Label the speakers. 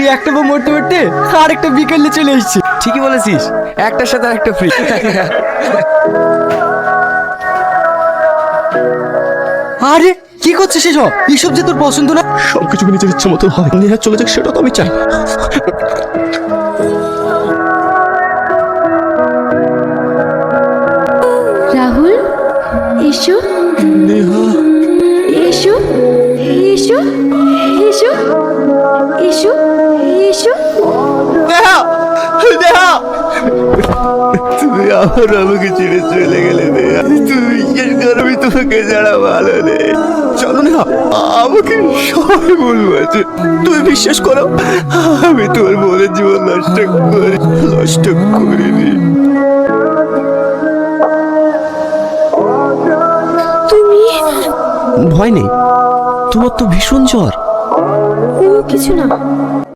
Speaker 1: তুই একটা বউ মরতে মরতে আর একটা বিকেলে চলে এসেছি।
Speaker 2: ঠিকই বলেছিস, একটার সাথে আর একটা ফ্রি।
Speaker 1: আরে কি করছিস এসব? এসব যে তোর পছন্দ না। সবকিছু নিজের ইচ্ছে মতো হয়, নেহা চলে যাক সেটা তো আমি চাই।
Speaker 3: রাহুল, এসো
Speaker 1: নেহা,
Speaker 3: এসো এসো এসো এসো এসো।
Speaker 1: নেহা, নেহা, তুমি আবার আমাকে ছেড়ে চলে গেলে নেহা। তুমি বিশ্বাস করো আমি তোমাকে ছাড়া ভালো নেই। চলো নেহা, আমাকে সবাই বলবো আছে। তুমি বিশ্বাস করো আমি তোমার বোনের জীবন নষ্ট করিনি।
Speaker 3: তুমি
Speaker 2: ভয় নেই, তোমার তো ভীষণ জ্বর।
Speaker 3: ও কিছু না।